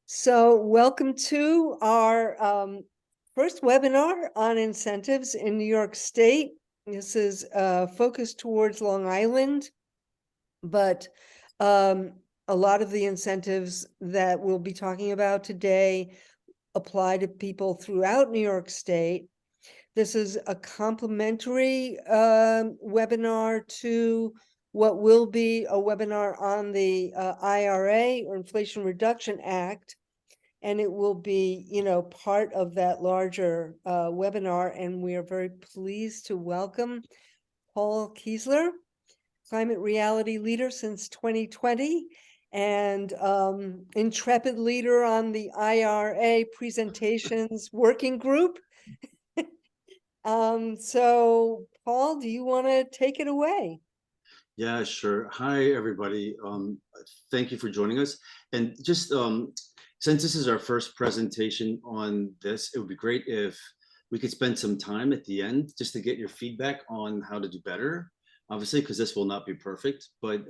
So welcome to our first webinar on incentives in New York State. This is focused towards Long Island, but a lot of the incentives that we'll be talking about today apply to people throughout New York State. This is a complimentary webinar to what will be a webinar on the IRA, or Inflation Reduction Act. And it will be, part of that larger webinar. And we are very pleased to welcome Paul Kiesler, climate reality leader since 2020, and intrepid leader on the IRA presentations working group. So Paul, do you want to take it away? Yeah, sure. Hi, everybody. Thank you for joining us. And just since this is our first presentation on this, it would be great if we could spend some time at the end just to get your feedback on how to do better, obviously, because this will not be perfect, but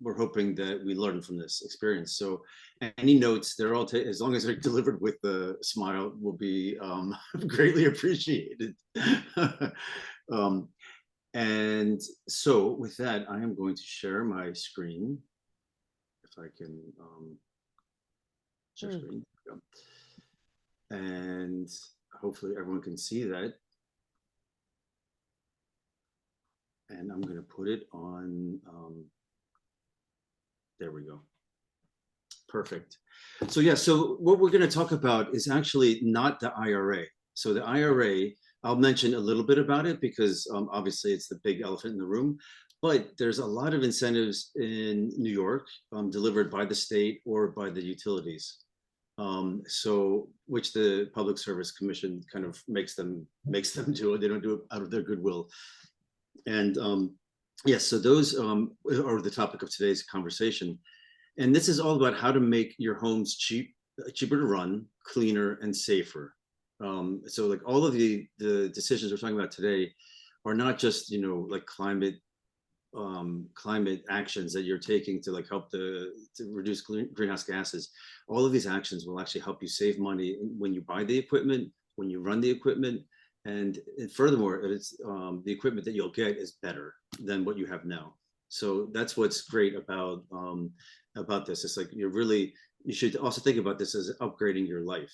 we're hoping that we learn from this experience. So any notes, they're all, as long as they're delivered with a smile, will be greatly appreciated. And so with that, I am going to share my screen. If I can share screen. And hopefully everyone can see that. And I'm going to put it on, there we go. Perfect. So yeah, so what we're going to talk about is actually not the IRA. So the IRA, I'll mention a little bit about it because obviously it's the big elephant in the room, but there's a lot of incentives in New York delivered by the state or by the utilities. So which the Public Service Commission kind of makes them do it. They don't do it out of their goodwill. And yes, so those are the topic of today's conversation. And this is all about how to make your homes cheaper to run, cleaner, and safer. So like all of the decisions we're talking about today are not just, like climate actions that you're taking to like help to reduce greenhouse gases. All of these actions will actually help you save money when you buy the equipment, when you run the equipment, and furthermore, it's the equipment that you'll get is better than what you have now. So that's what's great about this. It's like you should also think about this as upgrading your life,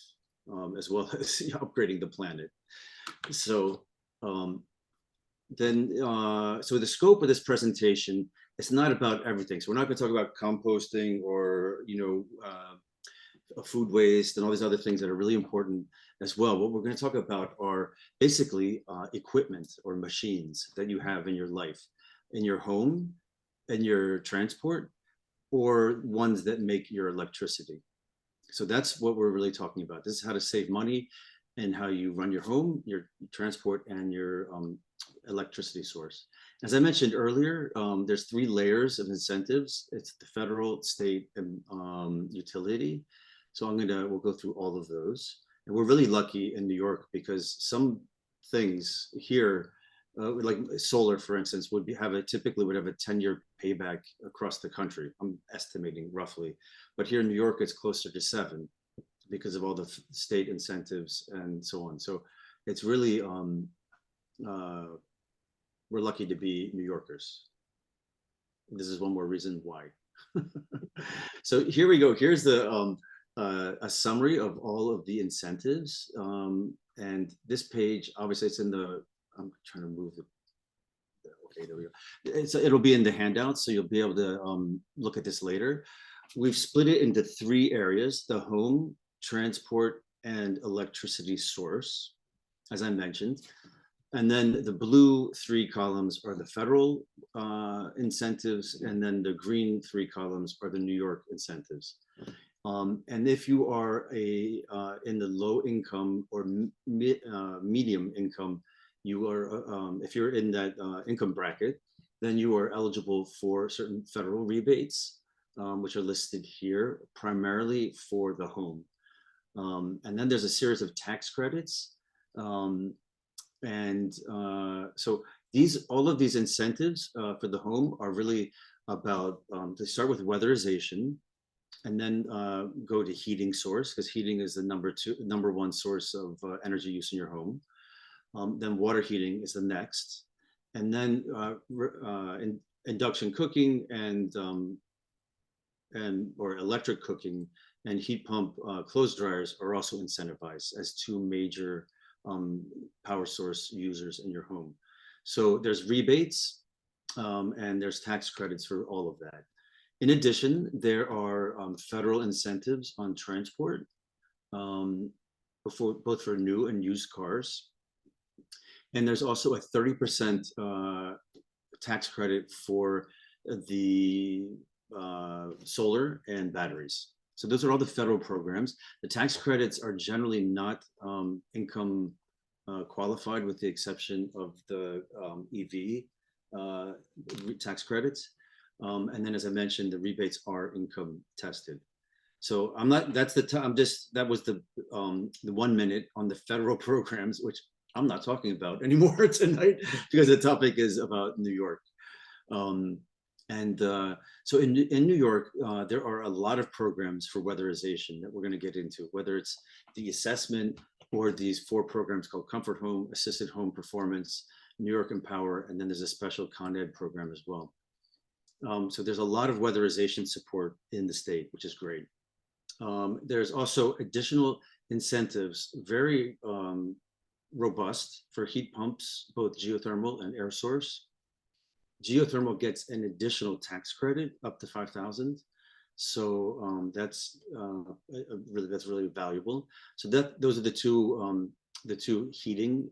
as well as upgrading the planet. So so the scope of this presentation, it's not about everything. So we're not going to talk about composting or food waste and all these other things that are really important as well. What we're going to talk about are basically equipment or machines that you have in your life, in your home, in your transport, or ones that make your electricity. So that's what we're really talking about. This is how to save money and how you run your home, your transport, and your electricity source. As I mentioned earlier, there's 3 layers of incentives. It's the federal, state, and utility. So we'll go through all of those. And we're really lucky in New York because some things here, like solar, for instance, typically would have a 10-year payback across the country. I'm estimating roughly, but here in New York, it's closer to 7 because of all the state incentives and so on. So it's really, we're lucky to be New Yorkers. This is one more reason why. So here we go. Here's a summary of all of the incentives. And this page, obviously it's in I'm trying to move it. Okay, there we go. It'll be in the handouts, so you'll be able to look at this later. We've split it into 3 areas: the home, transport, and electricity source, as I mentioned. And then the blue 3 columns are the federal incentives, and then the green 3 columns are the New York incentives. And if you are in the low income or medium income, you are, if you're in that income bracket, then you are eligible for certain federal rebates, which are listed here, primarily for the home. And then there's a series of tax credits. So all of these incentives for the home are really about, they start with weatherization, and then go to heating source, because heating is the number one source of energy use in your home. Then water heating is the next, and then induction cooking and or electric cooking and heat pump clothes dryers are also incentivized as two major power source users in your home. So there's rebates and there's tax credits for all of that. In addition, there are federal incentives on transport, both for new and used cars. And there's also a 30% tax credit for the solar and batteries. So those are all the federal programs. The tax credits are generally not income qualified, with the exception of the EV tax credits. And then, as I mentioned, the rebates are income tested. So I'm not, that's the time, that was the 1 minute on the federal programs, which I'm not talking about anymore tonight because the topic is about New York. So in New York, there are a lot of programs for weatherization that we're going to get into, whether it's the assessment or these 4 programs called Comfort Home, Assisted Home Performance, New York Empower, and then there's a special Con Ed program as well. So there's a lot of weatherization support in the state, which is great. There's also additional incentives, very robust, for heat pumps, both geothermal and air source. Geothermal gets an additional tax credit up to $5,000. So that's really valuable. So those are the two heating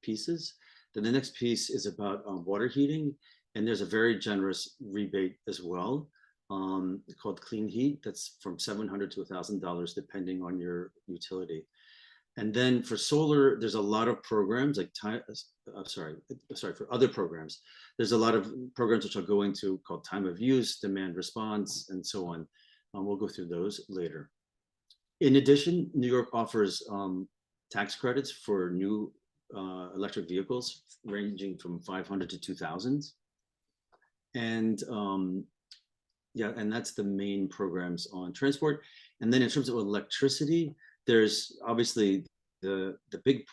pieces. Then the next piece is about water heating, and there's a very generous rebate as well, called Clean Heat. That's from $700 to $1,000 depending on your utility. And then for solar, there's a lot of programs like for other programs. There's a lot of programs which I'll go into called time of use, demand response, and so on. We'll go through those later. In addition, New York offers tax credits for new electric vehicles ranging from 500 to 2,000. And yeah, and that's the main programs on transport. And then in terms of electricity, there's obviously the big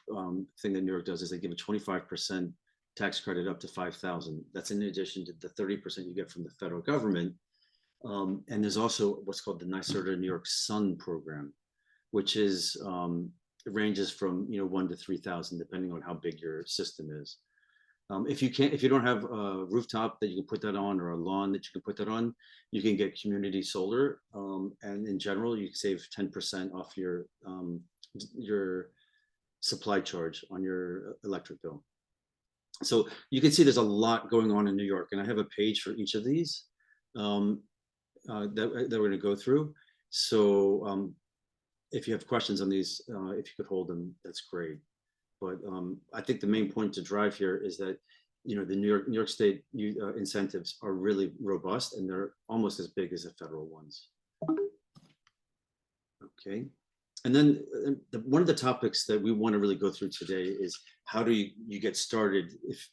thing that New York does is they give a 25% tax credit up to 5,000. That's in addition to the 30% you get from the federal government. And there's also what's called the NYSERDA New York Sun program, which is it ranges from 1 to 3,000 depending on how big your system is. If you don't have a rooftop that you can put that on, or a lawn that you can put that on, you can get community solar. And in general, you can save 10% off your supply charge on your electric bill. So you can see there's a lot going on in New York, and I have a page for each of these that we're going to go through. So if you have questions on these, if you could hold them, that's great. But I think the main point to drive here is that the New York State incentives are really robust, and they're almost as big as the federal ones. Okay, and then one of the topics that we want to really go through today is how do you get started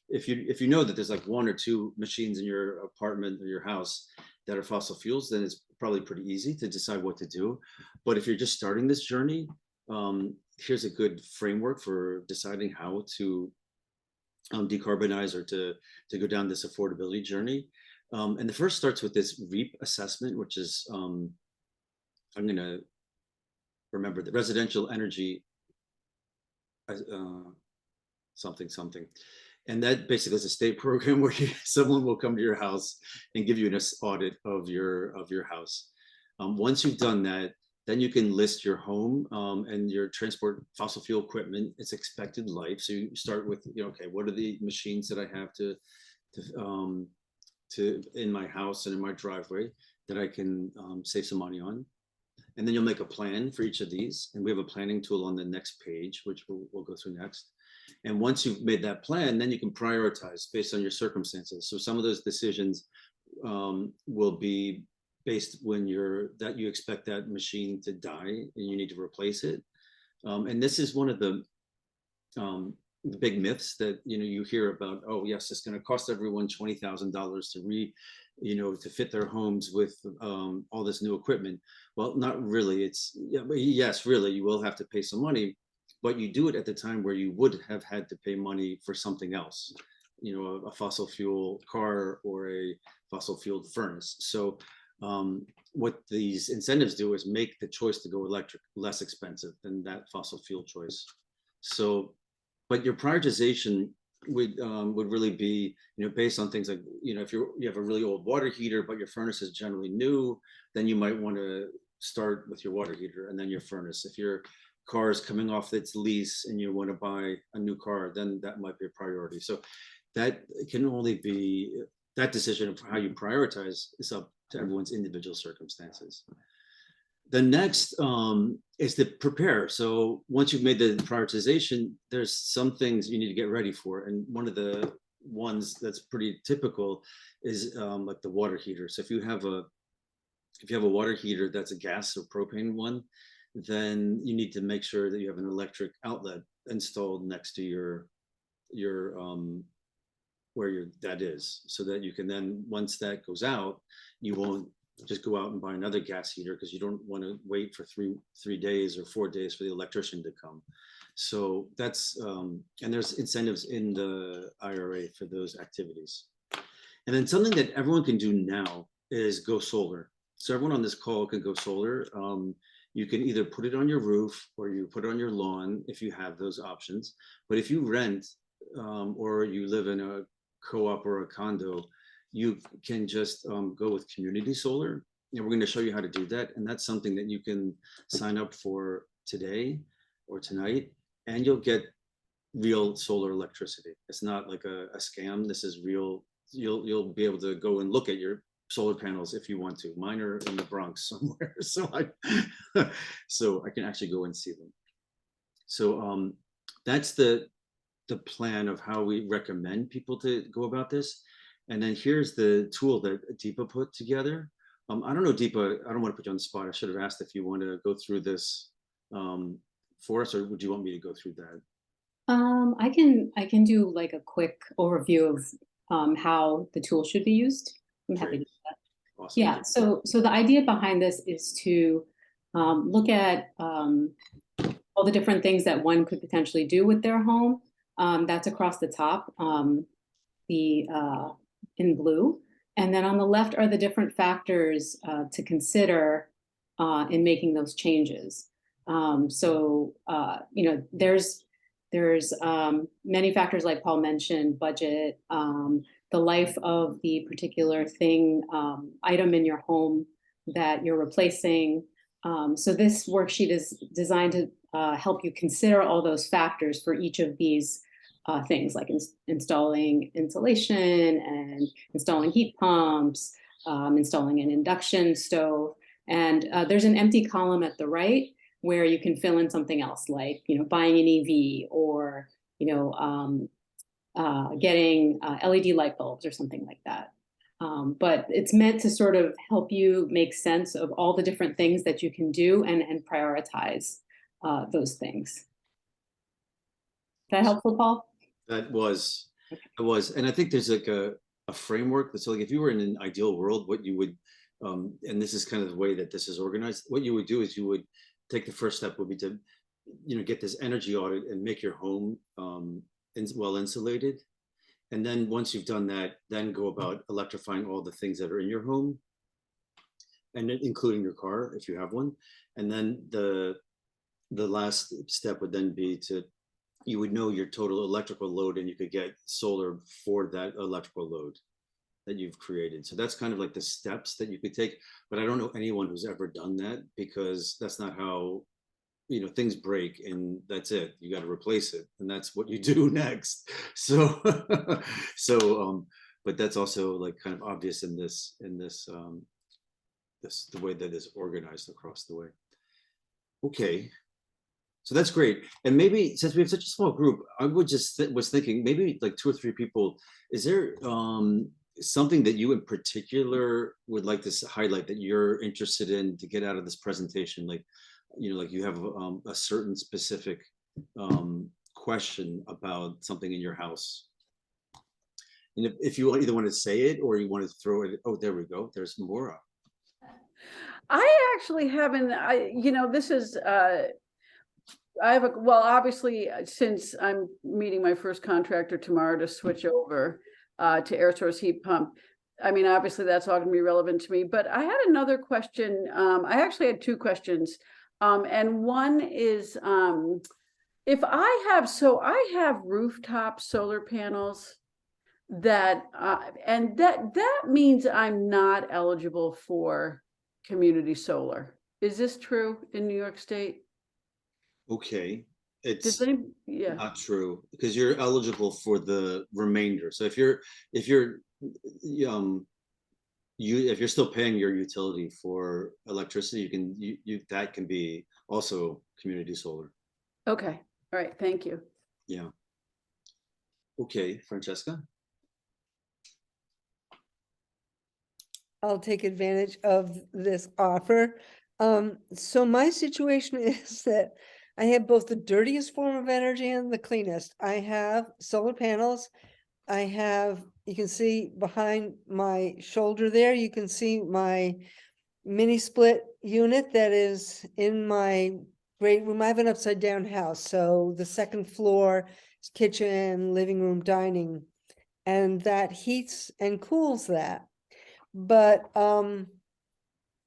if you know that there's like 1 or 2 machines in your apartment or your house that are fossil fuels, then it's probably pretty easy to decide what to do. But if you're just starting this journey, here's a good framework for deciding how to decarbonize or to go down this affordability journey. And the first starts with this REAP assessment, which is, I'm going to remember, the residential energy something. And that basically is a state program where someone will come to your house and give you an audit of your house. Once you've done that, then you can list your home and your transport fossil fuel equipment, its expected life. So you start with, okay, what are the machines that I have to in my house and in my driveway that I can save some money on. And then you'll make a plan for each of these. And we have a planning tool on the next page, which we'll go through next. And once you've made that plan, then you can prioritize based on your circumstances. So some of those decisions will be based when you expect that machine to die and you need to replace it. And this is one of the the big myths that you hear about. Oh yes, it's going to cost everyone $20,000 to fit their homes with all this new equipment. Well, not really. It's yes, really, you will have to pay some money, but you do it at the time where you would have had to pay money for something else, a fossil fuel car or a fossil fuel furnace. So what these incentives do is make the choice to go electric less expensive than that fossil fuel choice. So, but your prioritization would really be based on things like if you have a really old water heater but your furnace is generally new, then you might want to start with your water heater and then your furnace. If your car is coming off its lease and you want to buy a new car, then that might be a priority. So that can only be, that decision of how you prioritize is up to everyone's individual circumstances. The next is to prepare. So once you've made the prioritization, there's some things you need to get ready for. And one of the ones that's pretty typical is like the water heater. So if you have a water heater that's a gas or propane one, then you need to make sure that you have an electric outlet installed next to your where that is, so that you can then, once that goes out, you won't just go out and buy another gas heater because you don't want to wait for three days or 4 days for the electrician to come. So that's and there's incentives in the IRA for those activities. And then something that everyone can do now is go solar. So everyone on this call can go solar. You can either put it on your roof or you put it on your lawn if you have those options. But if you rent or you live in a co-op or a condo, you can just go with community solar. And we're going to show you how to do that. And that's something that you can sign up for today or tonight, and you'll get real solar electricity. It's not like a scam. This is real. You'll be able to go and look at your solar panels if you want to. Mine are in the Bronx somewhere, so I can actually go and see them. So that's the plan of how we recommend people to go about this. And then here's the tool that Deepa put together. I don't know, Deepa, I don't want to put you on the spot. I should have asked if you want to go through this for us, or would you want me to go through that? I can do like a quick overview of how the tool should be used. I'm happy to do that. Awesome. Yeah, so the idea behind this is to look at all the different things that one could potentially do with their home. That's across the top, in blue. And then on the left are the different factors to consider in making those changes. There's many factors like Paul mentioned: budget, the life of the particular thing, item in your home that you're replacing. So this worksheet is designed to help you consider all those factors for each of these things, like installing insulation and installing heat pumps, installing an induction stove. And there's an empty column at the right where you can fill in something else, like buying an EV, or getting LED light bulbs or something like that. But it's meant to sort of help you make sense of all the different things that you can do and prioritize those things. Is that helpful, Paul? It was. And I think there's like a framework. So like if you were in an ideal world, what you would, and this is kind of the way that this is organized, what you would do is you would take the first step would be to, get this energy audit and make your home well insulated. And then once you've done that, then go about electrifying all the things that are in your home, and including your car if you have one. And then the last step would then be you would know your total electrical load, and you could get solar for that electrical load that you've created. So that's kind of like the steps that you could take. But I don't know anyone who's ever done that, because that's not how, things break and that's it. You got to replace it, and that's what you do next. So, but that's also like kind of obvious in this the way that is organized across the way. Okay. So that's great. And maybe since we have such a small group, I would just was thinking maybe like 2 or 3 people. Is there something that you in particular would like to highlight that you're interested in to get out of this presentation? Like, like you have a certain specific question about something in your house. And if you either want to say it or you want to throw it, oh, there we go. There's Maura. I actually haven't, this is, I have well, obviously, since I'm meeting my first contractor tomorrow to switch over to air source heat pump, I mean, obviously that's all gonna be relevant to me, but I had another question. I actually had two questions. And one is, if I have rooftop solar panels that, and that means I'm not eligible for community solar. Is this true in New York State? Okay, Does it's yeah. not true because you're eligible for the remainder. So if you're still paying your utility for electricity, that can be also community solar. Okay. All right. Thank you. Yeah. Okay, Francesca. I'll take advantage of this offer. So my situation is that I have both the dirtiest form of energy and the cleanest. I have solar panels. I have, you can see behind my shoulder there, you can see my mini split unit that is in my great room. I have an upside down house. So the second floor is kitchen, living room, dining, and that heats and cools that. But on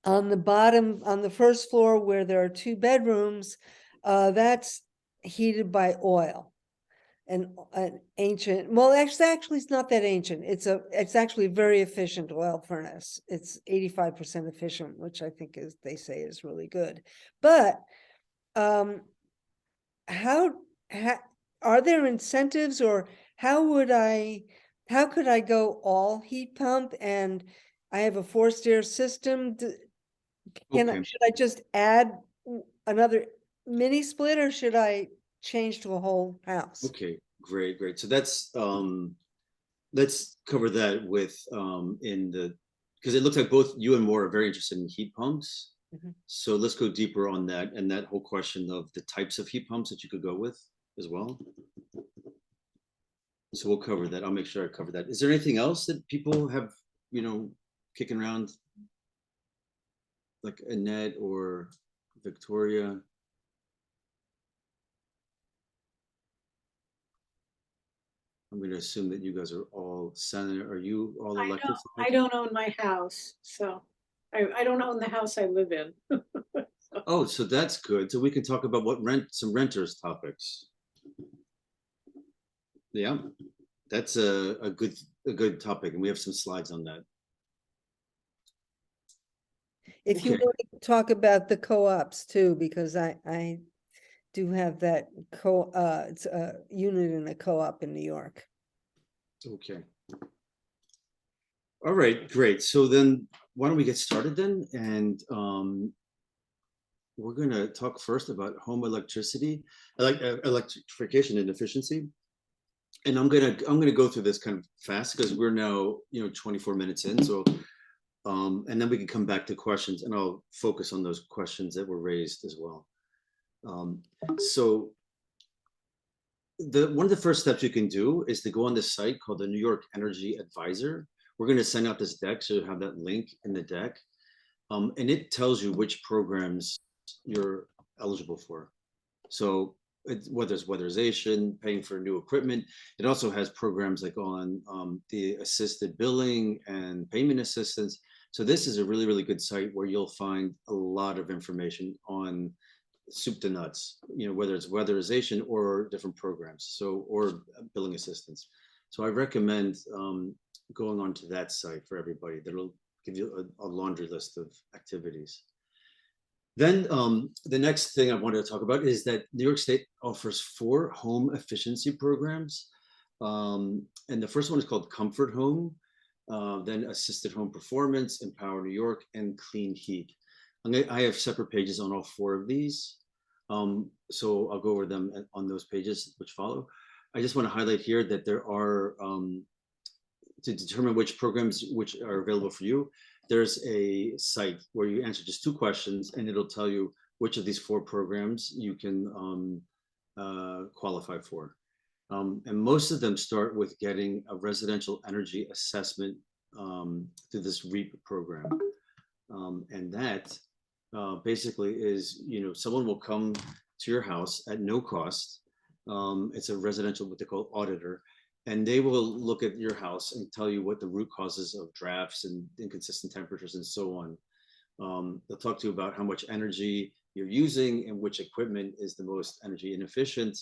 the bottom, on the first floor where there are two bedrooms, that's heated by oil. An ancient, well, actually it's not that ancient. It's actually a very efficient oil furnace. It's 85% efficient, which I think they say is really good. But how are there incentives, or how could I go all heat pump? And I have a forced air system. Okay. Should I just add another mini split, or should I change to a whole house? Okay, great. So let's cover that with because it looks like both you and Maura are very interested in heat pumps. Mhm. So let's go deeper on that and that whole question of the types of heat pumps that you could go with as well. So we'll cover that. I'll make sure I cover that. Is there anything else that people have, kicking around, like Annette or Victoria? I'm going to assume that you guys are all Senator. Are you all elected? I don't own my house, so I don't own the house I live in. Oh, so that's good. So we can talk about some renters topics. Yeah, that's a good topic, and we have some slides on that. If you Okay. want to talk about the co-ops too, because I do have that it's a unit in a co-op in New York. Okay. All right, great. So then why don't we get started then? And we're going to talk first about home electricity, electrification and efficiency. And I'm gonna go through this kind of fast because we're now 24 minutes in. So and then we can come back to questions, and I'll focus on those questions that were raised as well. So one of the first steps you can do is to go on this site called the New York Energy Advisor. We're going to send out this deck, so you have that link in the deck, and it tells you which programs you're eligible for. So whether it's weatherization, paying for new equipment, it also has programs like on the assisted billing and payment assistance. So this is a really, really good site where you'll find a lot of information on soup to nuts, whether it's weatherization or different programs, or billing assistance. So I recommend going onto that site for everybody. That'll give you a laundry list of activities. Then the next thing I wanted to talk about is that New York State offers 4 home efficiency programs. And the first one is called Comfort Home, then Assisted Home Performance, Empower New York, and Clean Heat. I have separate pages on all 4 of these. So I'll go over them on those pages which follow. I just want to highlight here that there are, to determine which programs which are available for you, there's a site where you answer just 2 questions, and it'll tell you which of these 4 programs you can qualify for. And most of them start with getting a residential energy assessment through this REAP program. And that basically is, someone will come to your house at no cost. It's a residential, what they call auditor, and they will look at your house and tell you what the root causes of drafts and inconsistent temperatures and so on. They'll talk to you about how much energy you're using and which equipment is the most energy inefficient.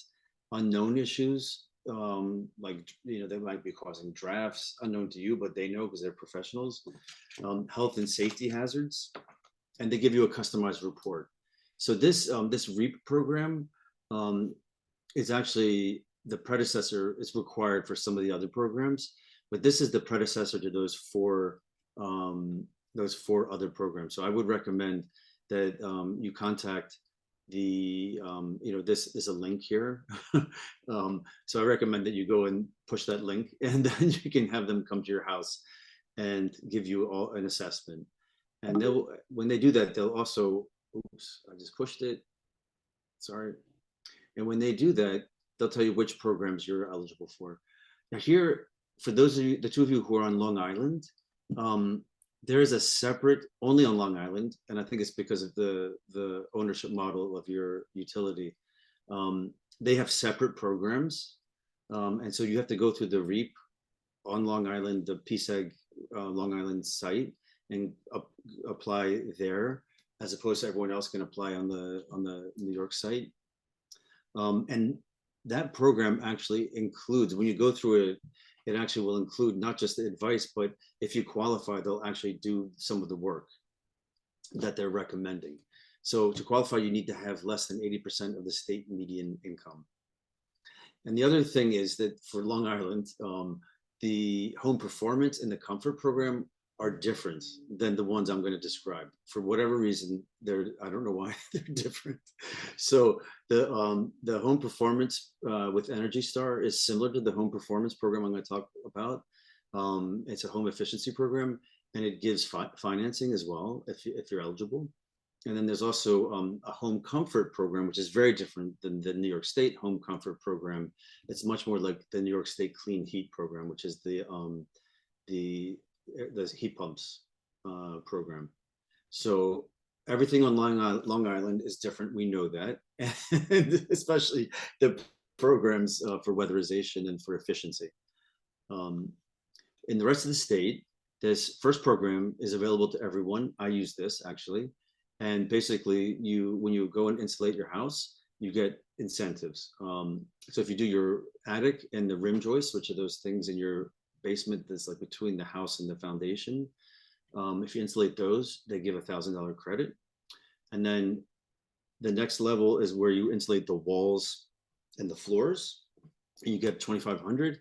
Unknown issues, like, they might be causing drafts, unknown to you, but they know because they're professionals. Health and safety hazards, and they give you a customized report. So this REAP program is actually the predecessor. It's required for some of the other programs, but this is the predecessor to those four other programs. So I would recommend that you contact this is a link here. So I recommend that you go and push that link, and then you can have them come to your house and give you all an assessment. And when they do that, they'll also, oops, I just pushed it. Sorry. And when they do that, they'll tell you which programs you're eligible for. Now here, for those of you, the two of you who are on Long Island, there is a separate, only on Long Island, and I think it's because of the ownership model of your utility. They have separate programs, and so you have to go through the REAP on Long Island, the PSEG Long Island site, and apply there, as opposed to everyone else can apply on the New York site. And that program actually includes, when you go through it, it actually will include not just the advice, but if you qualify, they'll actually do some of the work that they're recommending. So to qualify, you need to have less than 80% of the state median income. And the other thing is that for Long Island, the home performance and the comfort program are different than the ones I'm going to describe. For whatever reason, I don't know why they're different. So the home performance with Energy Star is similar to the home performance program I'm going to talk about. It's a home efficiency program, and it gives financing as well if you're eligible. And then there's also a home comfort program, which is very different than the New York State home comfort program. It's much more like the New York State clean heat program, which is the heat pumps program. So everything on Long Island is different. We know that, and especially the programs for weatherization and for efficiency. In the rest of the state, this first program is available to everyone. I use this actually. And basically, when you go and insulate your house, you get incentives. So if you do your attic and the rim joists, which are those things in your basement that's like between the house and the foundation, if you insulate those, they give $1,000 credit. And then the next level is where you insulate the walls and the floors, and you get 2,500.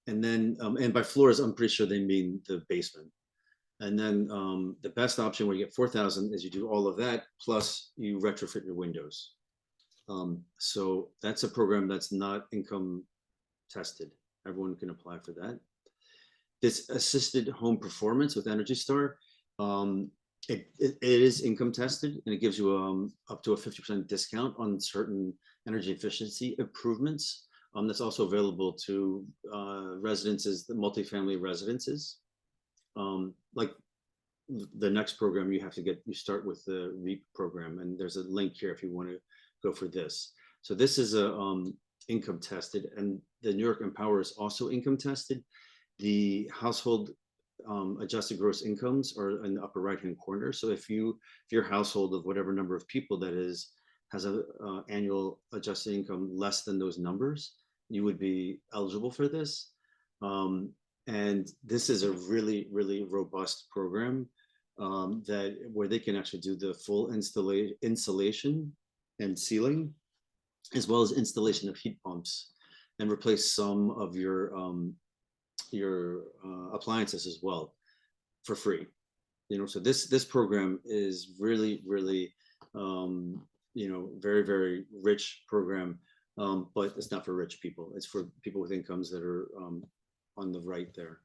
And then, and by floors, I'm pretty sure they mean the basement. And then the best option where you get 4,000 is you do all of that, plus you retrofit your windows. So that's a program that's not income tested. Everyone can apply for that. This assisted home performance with Energy Star, it is income tested, and it gives you up to a 50% discount on certain energy efficiency improvements. That's also available to residences, the multifamily residences. Like the next program, you start with the REAP program, and there's a link here if you want to go for this. So this is a income tested, and the New York Empower is also income tested. The household adjusted gross incomes are in the upper right hand corner. So if your household of whatever number of people that is has a annual adjusted income less than those numbers, you would be eligible for this. And this is a really, really robust program where they can actually do the full insulation and sealing, as well as installation of heat pumps, and replace some of your appliances as well for free. So this program is really, really very, very rich program, but it's not for rich people. It's for people with incomes that are on the right there.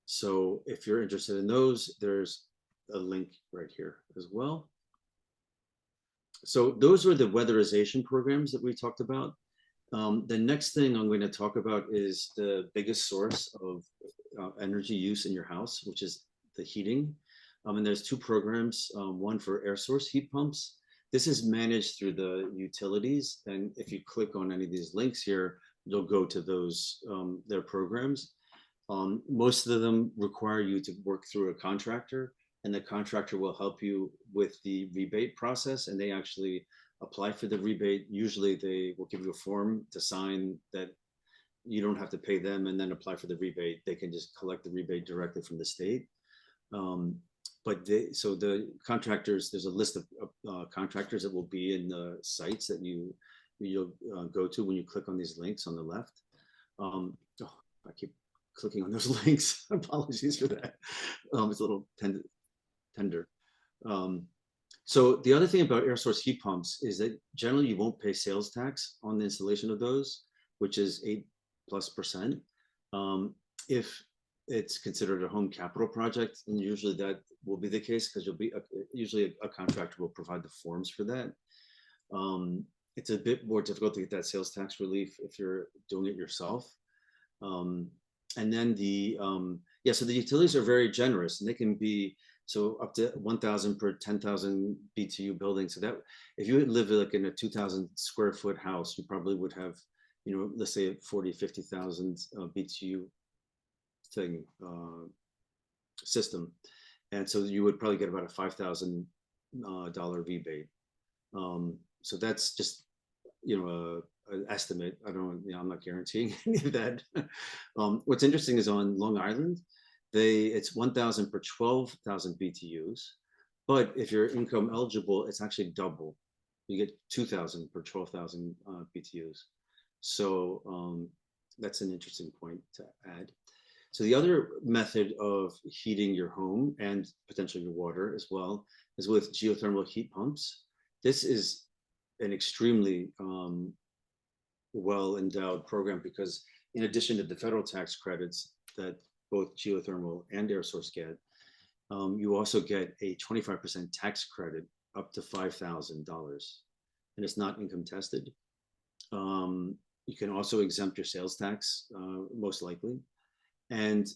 So if you're interested in those, there's a link right here as well. So those were the weatherization programs that we talked about. The next thing I'm going to talk about is the biggest source of energy use in your house, which is the heating. And there's two programs, one for air source heat pumps. This is managed through the utilities. And if you click on any of these links here, you'll go to those, their programs. Most of them require you to work through a contractor, and the contractor will help you with the rebate process, and they actually apply for the rebate. Usually they will give you a form to sign that you don't have to pay them and then apply for the rebate. They can just collect the rebate directly from the state. So the contractors, there's a list of contractors that will be in the sites that you'll go to when you click on these links on the left. I keep clicking on those links. Apologies for that. It's a little tender. So the other thing about air source heat pumps is that generally you won't pay sales tax on the installation of those, which is 8+%. If it's considered a home capital project, and usually that will be the case because usually a contractor will provide the forms for that. It's a bit more difficult to get that sales tax relief if you're doing it yourself. And then so the utilities are very generous, and they can be up to 1,000 per 10,000 BTU building. So that if you live like in a 2,000 square foot house, you probably would have, let's say 40, 50,000 BTU thing system, and so you would probably get about a $5,000 rebate. So that's just an estimate. I'm not guaranteeing any of that. What's interesting is on Long Island, it's 1,000 per 12,000 BTUs, but if you're income eligible, it's actually double. You get 2,000 per 12,000 BTUs. So that's an interesting point to add. So the other method of heating your home and potentially your water as well is with geothermal heat pumps. This is an extremely well-endowed program because in addition to the federal tax credits that both geothermal and air source get, you also get a 25% tax credit up to $5,000, and it's not income tested. You can also exempt your sales tax, most likely. And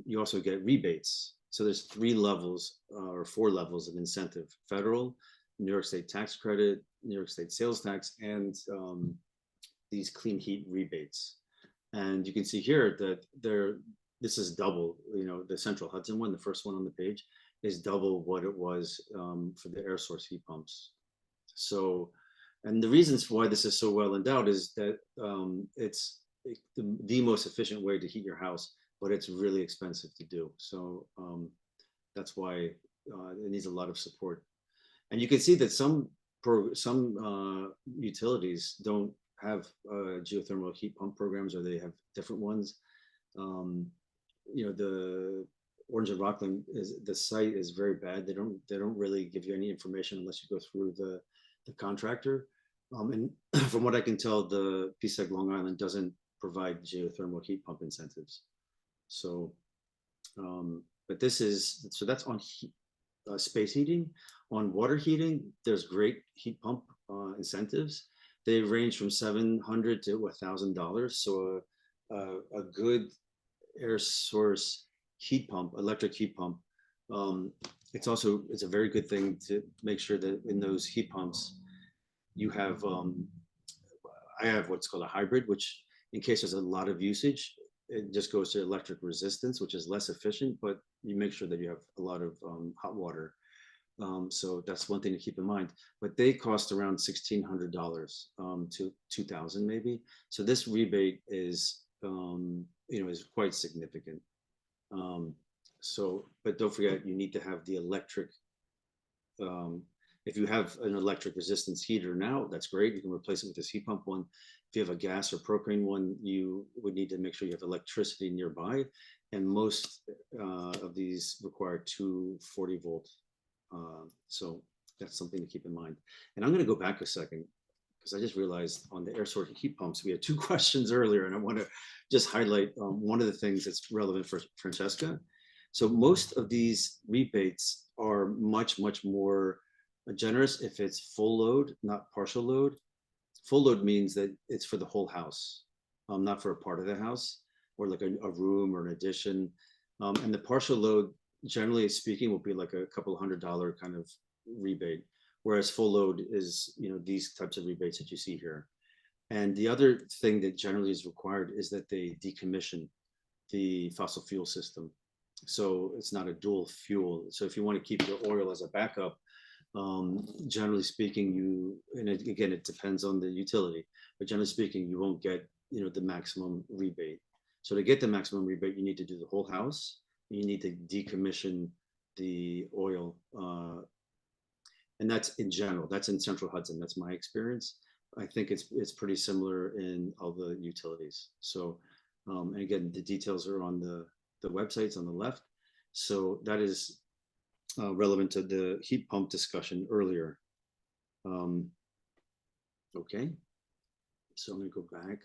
you also get rebates. So there's 3 levels or 4 levels of incentive: federal, New York State tax credit, New York State sales tax, and these clean heat rebates. And you can see here that this is double, the Central Hudson one, the first one on the page, is double what it was for the air source heat pumps. So, and the reasons why this is so well endowed is that it's the most efficient way to heat your house, but it's really expensive to do. So that's why it needs a lot of support. And you can see that some utilities don't have geothermal heat pump programs, or they have different ones. The Orange and Rockland the site is very bad. They don't really give you any information unless you go through the contractor. And from what I can tell, the PSEG Long Island doesn't provide geothermal heat pump incentives. So, but that's on space heating. On water heating, there's great heat pump incentives. They range from $700 to $1,000. So a good air source heat pump, electric heat pump, it's a very good thing to make sure that in those heat pumps you have I have what's called a hybrid, which in case there's a lot of usage, it just goes to electric resistance, which is less efficient, but you make sure that you have a lot of hot water. So that's one thing to keep in mind. But they cost around $1,600 to $2,000 maybe. So this rebate is is quite significant. But don't forget, you need to have the electric. If you have an electric resistance heater now, that's great. You can replace it with this heat pump one. If you have a gas or propane one, you would need to make sure you have electricity nearby. And most of these require 240 volt. So that's something to keep in mind. And I'm going to go back a second because I just realized on the air source heat pumps, we had 2 questions earlier, and I want to just highlight one of the things that's relevant for Francesca. So most of these rebates are much, much more generous if it's full load, not partial load. Full load means that it's for the whole house, not for a part of the house or like a room or an addition. And the partial load, generally speaking, will be like a couple $100 kind of rebate, whereas full load is, these types of rebates that you see here. And the other thing that generally is required is that they decommission the fossil fuel system. So it's not a dual fuel. So if you want to keep your oil as a backup, generally speaking, and again, it depends on the utility, but generally speaking, you won't get, the maximum rebate. So to get the maximum rebate, you need to do the whole house. You need to decommission the oil. And that's in general, that's in Central Hudson. That's my experience. I think it's pretty similar in all the utilities. So, and again, the details are on the websites on the left. So that is relevant to the heat pump discussion earlier. Okay, so I'm gonna go back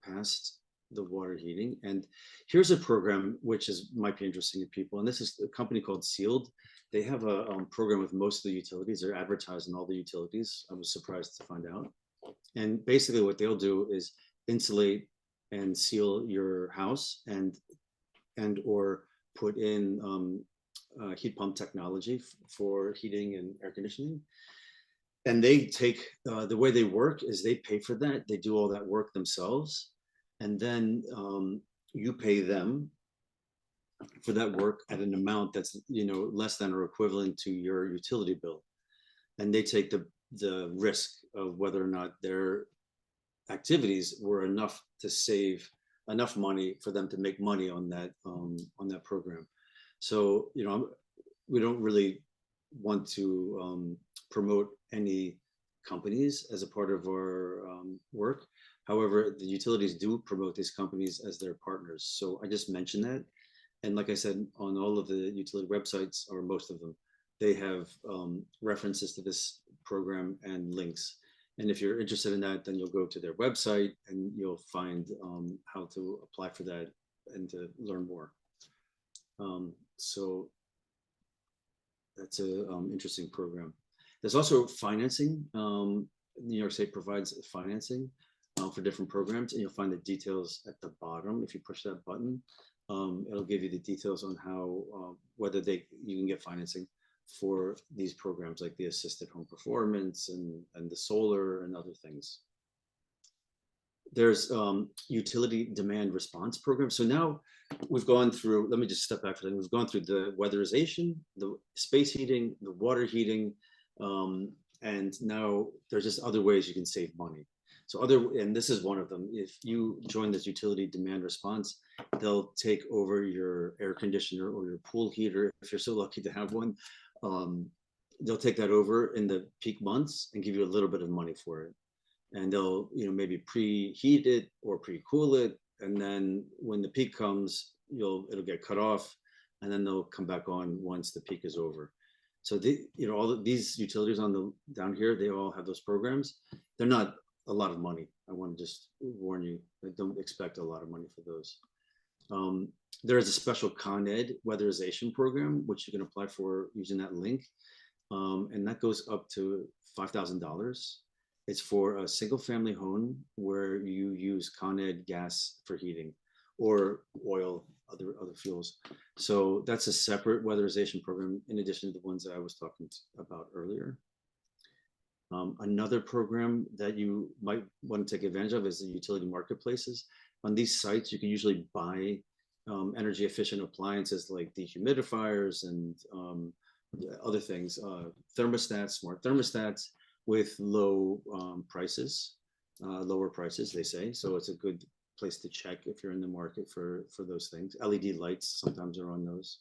past the water heating, and here's a program which might be interesting to people, and this is a company called Sealed. They have a program with most of the utilities. They're advertised in all the utilities. I was surprised to find out. And basically what they'll do is insulate and seal your house and or put in heat pump technology for heating and air conditioning. And they take, the way they work is they pay for that. They do all that work themselves. And then you pay them for that work at an amount that's, less than or equivalent to your utility bill. And they take the risk of whether or not their activities were enough to save enough money for them to make money on that program. So, we don't really want to promote any companies as a part of our work. However, the utilities do promote these companies as their partners. So I just mentioned that. And like I said, on all of the utility websites, or most of them, they have references to this program and links. And if you're interested in that, then you'll go to their website and you'll find how to apply for that and to learn more. So that's a interesting program. There's also financing. New York State provides financing for different programs, and you'll find the details at the bottom. If you push that button, it'll give you the details on how, whether you can get financing for these programs, like the assisted home performance and the solar and other things. There's utility demand response program. So now we've gone through, let me just step back for a second. We've gone through the weatherization, the space heating, the water heating, and now there's just other ways you can save money. So and this is one of them. If you join this utility demand response, they'll take over your air conditioner or your pool heater, if you're so lucky to have one. They'll take that over in the peak months and give you a little bit of money for it. And they'll, maybe preheat it or pre-cool it. And then when the peak comes, it'll get cut off, and then they'll come back on once the peak is over. So all of these utilities down here, they all have those programs. They're not a lot of money. I want to just warn you, I don't expect a lot of money for those. There is a special Con Ed weatherization program, which you can apply for using that link. And that goes up to $5,000. It's for a single family home where you use Con Ed gas for heating, or oil, other fuels. So that's a separate weatherization program in addition to the ones that I was talking about earlier. Another program that you might want to take advantage of is the utility marketplaces. On these sites, you can usually buy energy efficient appliances like dehumidifiers and other things, thermostats, smart thermostats with low prices, lower prices, they say. So it's a good place to check if you're in the market for those things. LED lights sometimes are on those.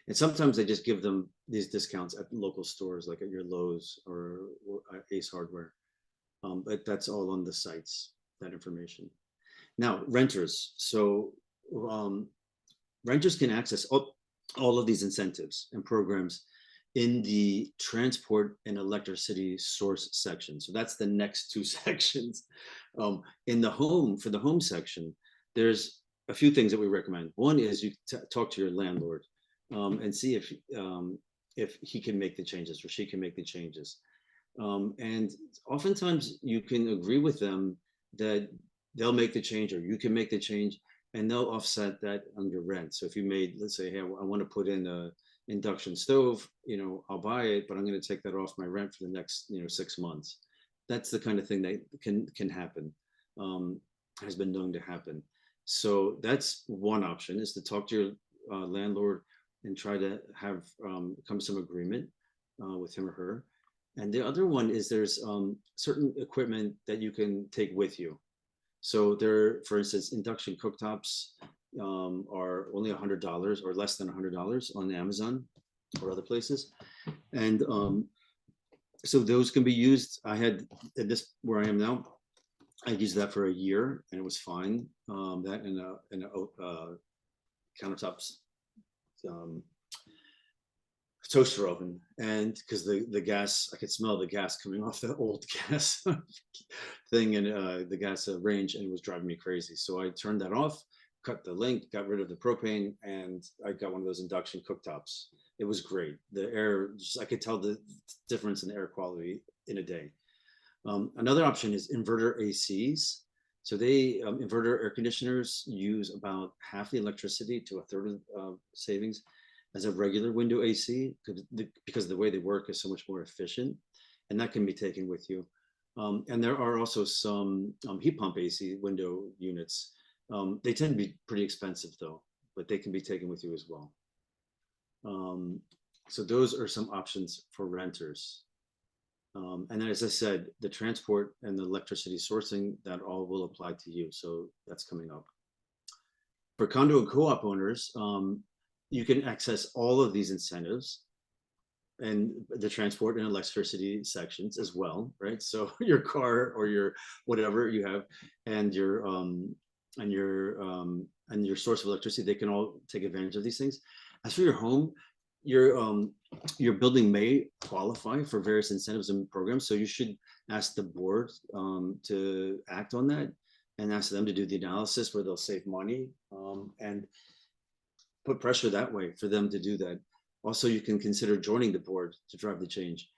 And sometimes they just give them these discounts at local stores, like at your Lowe's or Ace Hardware. But that's all on the sites, that information. Now, renters. So renters can access all of these incentives and programs in the transport and electricity source section. So that's the next two sections. In the home, for the home section, there's a few things that we recommend. One is you talk to your landlord and see if he can make the changes or she can make the changes. And oftentimes you can agree with them that they'll make the change, or you can make the change, and they'll offset that on your rent. So if you made, let's say, hey, I want to put in a induction stove, I'll buy it, but I'm going to take that off my rent for the next, 6 months. That's the kind of thing that can happen, has been known to happen. So that's one option, is to talk to your landlord and try to have come to some agreement with him or her. And the other one is there's certain equipment that you can take with you. So there, for instance, induction cooktops are only $100 or less than $100 on Amazon or other places. And so those can be used. I had at this, where I am now, I used that for a year and it was fine. That and a countertops toaster oven, and because the gas, I could smell the gas coming off the old gas thing, and the gas range, and it was driving me crazy. So I turned that off, cut the link, got rid of the propane, and I got one of those induction cooktops. It was great. The air, I could tell the difference in air quality in a day. Another option is inverter ACs. So they inverter air conditioners use about half the electricity to a third of savings as a regular window AC, because the way they work is so much more efficient, and that can be taken with you. And there are also some heat pump AC window units. They tend to be pretty expensive though, but they can be taken with you as well. So those are some options for renters. And then, as I said, the transport and the electricity sourcing, that all will apply to you. So that's coming up. For condo and co-op owners, you can access all of these incentives and the transport and electricity sections as well, right? So your car or your whatever you have, and your source of electricity, they can all take advantage of these things. As for your home, your building may qualify for various incentives and programs, so you should ask the board to act on that, and ask them to do the analysis where they'll save money, and put pressure that way for them to do that. Also, you can consider joining the board to drive the change.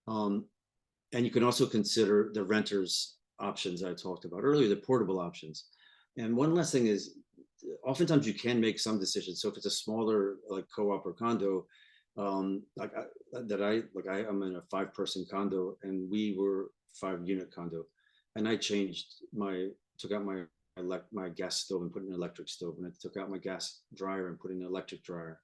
And you can also consider the renters options I talked about earlier, the portable options. And one last thing is, oftentimes you can make some decisions. So if it's a smaller like co-op or condo, I'm in a 5-person condo, and we were 5-unit condo, and I took out my gas stove and put in an electric stove, and I took out my gas dryer and put in an electric dryer.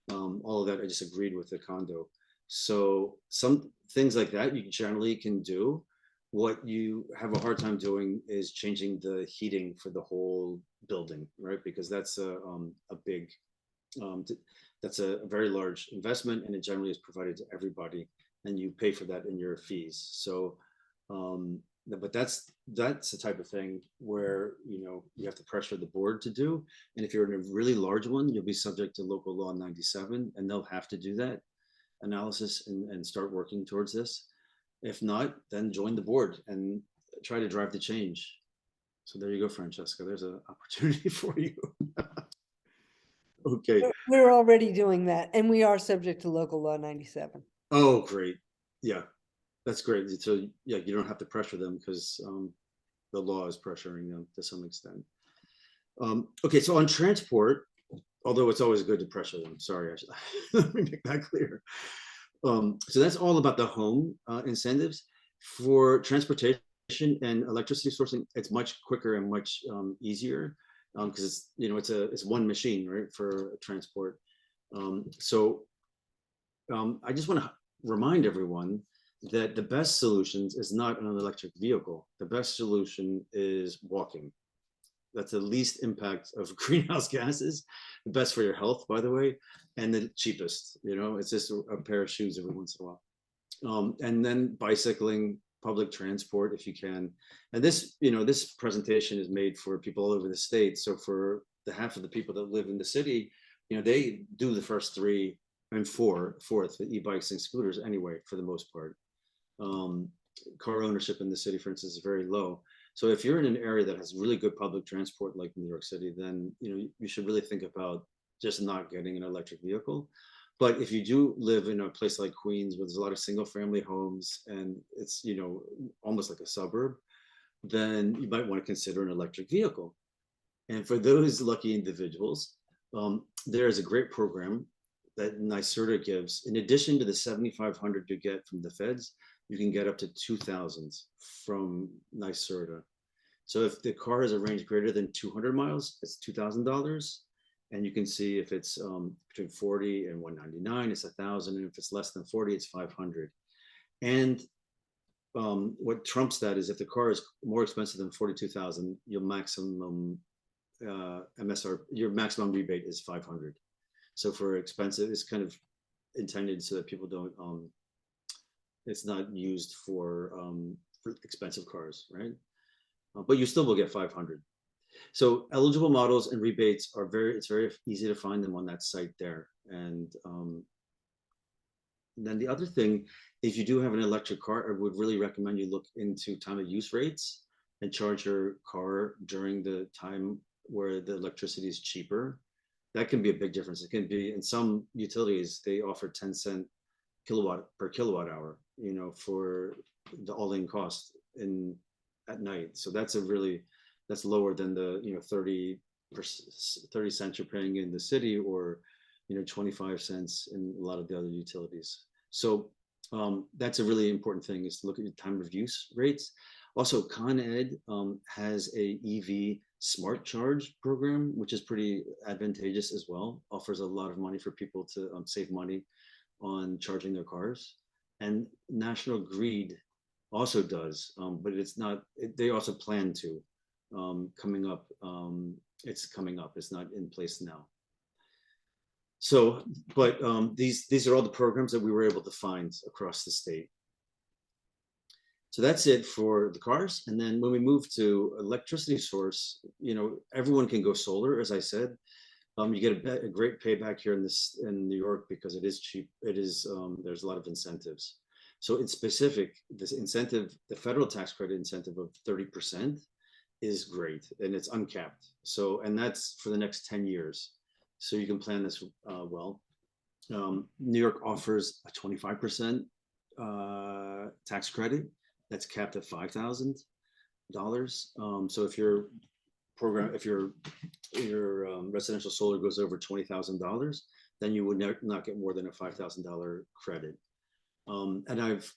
All of that I just agreed with the condo. So some things like that you generally can do. What you have a hard time doing is changing the heating for the whole building, right? Because that's a big, that's a very large investment, and it generally is provided to everybody, and you pay for that in your fees. So, but that's the type of thing where you have to pressure the board to do. And if you're in a really large one, you'll be subject to local law 97, and they'll have to do that analysis and start working towards this. If not, then join the board and try to drive the change. So there you go, Francesca. There's an opportunity for you. Okay. We're already doing that, and we are subject to local law 97. Oh, great. Yeah, that's great. So yeah, you don't have to pressure them, because the law is pressuring them to some extent. Okay, so on transport, although it's always good to pressure them, sorry, let me make that clear. So that's all about the home incentives. For transportation and electricity sourcing, it's much quicker and much easier, because it's one machine, right, for transport. So I just want to remind everyone that the best solutions is not an electric vehicle. The best solution is walking. That's the least impact of greenhouse gases, the best for your health, by the way, and the cheapest. It's just a pair of shoes every once in a while. And then bicycling, public transport if you can. And this presentation is made for people all over the state. So for the half of the people that live in the city, they do the first 3 and 4th, the e-bikes and scooters anyway, for the most part. Car ownership in the city, for instance, is very low. So if you're in an area that has really good public transport, like New York City, then you should really think about just not getting an electric vehicle. But if you do live in a place like Queens, where there's a lot of single family homes and it's, you know, almost like a suburb, then you might want to consider an electric vehicle. And for those lucky individuals, there is a great program that NYSERDA gives. In addition to the 7,500 you get from the feds, you can get up to 2,000 from NYSERDA. So if the car has a range greater than 200 miles, it's $2,000. And you can see if it's between 40 and 199, it's 1,000. And if it's less than 40, it's 500. And what trumps that is if the car is more expensive than 42,000, your maximum your maximum rebate is 500. So for expensive, it's kind of intended so that people don't, it's not used for expensive cars, right? But you still will get 500. So eligible models and rebates are it's very easy to find them on that site there. And then the other thing, if you do have an electric car, I would really recommend you look into time of use rates and charge your car during the time where the electricity is cheaper. That can be a big difference. It can be, in some utilities, they offer 10-cent kilowatt per kilowatt hour, you know, for the all-in cost at night. So that's that's lower than the, you know, 30 cents you're paying in the city, or, you know, 25 cents in a lot of the other utilities. So that's a really important thing, is to look at your time of use rates. Also, Con Ed has a EV smart charge program, which is pretty advantageous as well. Offers a lot of money for people to save money on charging their cars. And National Grid also does, but it's not, they also plan to, coming up, it's coming up, it's not in place now. So, but these are all the programs that we were able to find across the state. So that's it for the cars. And then when we move to electricity source, you know, everyone can go solar, as I said. You get a great payback here in New York, because it is cheap. It is, there's a lot of incentives. So in specific, this incentive, the federal tax credit incentive of 30% is great, and it's uncapped. So, and that's for the next 10 years. So you can plan this well. New York offers a 25% tax credit that's capped at $5,000. So if your residential solar goes over $20,000, then you would not get more than a $5,000 credit. And I've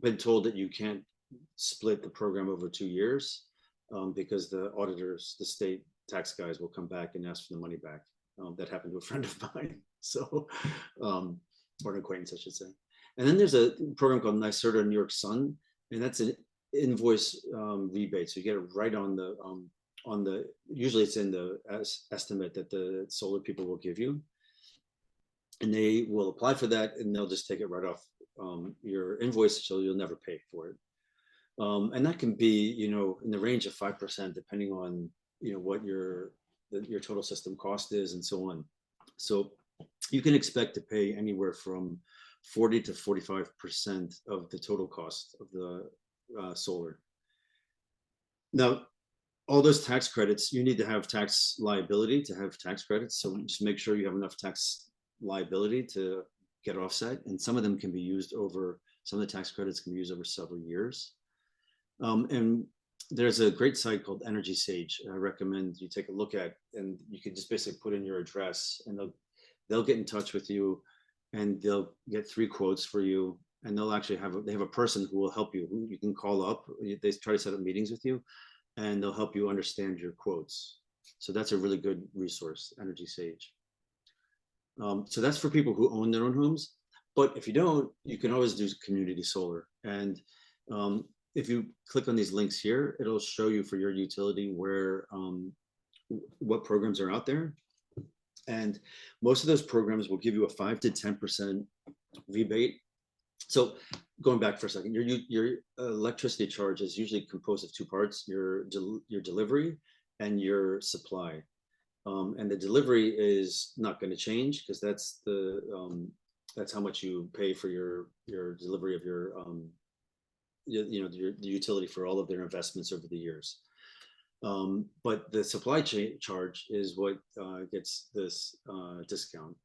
been told that you can't split the program over 2 years, because the auditors, the state tax guys, will come back and ask for the money back. That happened to a friend of mine, so, or an acquaintance, I should say. And then there's a program called NYSERDA New York Sun, and that's an invoice rebate. So you get it right on the, usually it's in the estimate that the solar people will give you. And they will apply for that, and they'll just take it right off your invoice, so you'll never pay for it. And that can be, you know, in the range of 5%, depending on, you know, what your total system cost is and so on. So you can expect to pay anywhere from 40 to 45% of the total cost of the solar. Now, all those tax credits, you need to have tax liability to have tax credits. So just make sure you have enough tax liability to get offset. And some of them can be used over, some of the tax credits can be used over several years. And there's a great site called Energy Sage. I recommend you take a look at, and you can just basically put in your address, and they'll get in touch with you, and they'll get 3 quotes for you. And they'll actually they have a person who will help you, who you can call up. They try to set up meetings with you, and they'll help you understand your quotes. So that's a really good resource, Energy Sage. So that's for people who own their own homes. But if you don't, you can always do community solar. And if you click on these links here, it'll show you for your utility where what programs are out there. And most of those programs will give you a 5 to 10% rebate. So going back for a second, your electricity charge is usually composed of 2 parts: your delivery and your supply. And the delivery is not going to change, because that's how much you pay for your delivery of your the utility for all of their investments over the years. But the supply chain charge is what gets this discount.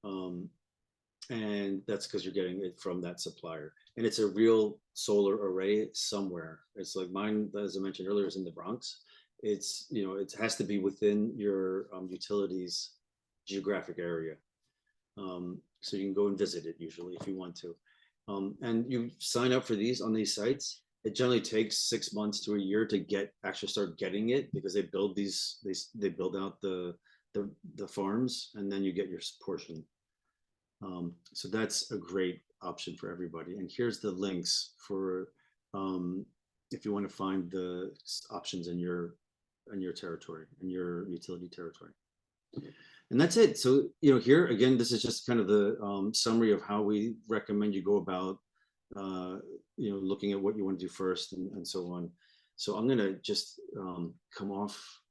And that's because you're getting it from that supplier. And it's a real solar array somewhere. It's like mine, as I mentioned earlier, is in the Bronx. It's, you know, it has to be within your utilities geographic area. So you can go and visit it usually if you want to. And you sign up for these on these sites. It generally takes 6 months to a year to actually start getting it, because they build these, they build out the farms, and then you get your portion. So that's a great option for everybody. And here's the links for if you want to find the options in your territory, in your utility territory. And that's it. So, you know, here again, this is just kind of the summary of how we recommend you go about, you know, looking at what you want to do first, and so on. So I'm going to just come off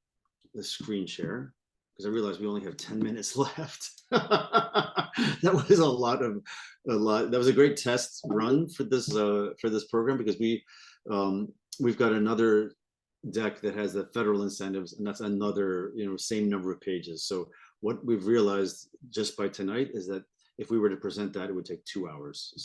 the screen share, because I realized we only have 10 minutes left. That was a lot. That was a great test run for this program, because we've got another deck that has the federal incentives, and that's another, you know, same number of pages. So what we've realized just by tonight is that if we were to present that, it would take 2 hours. So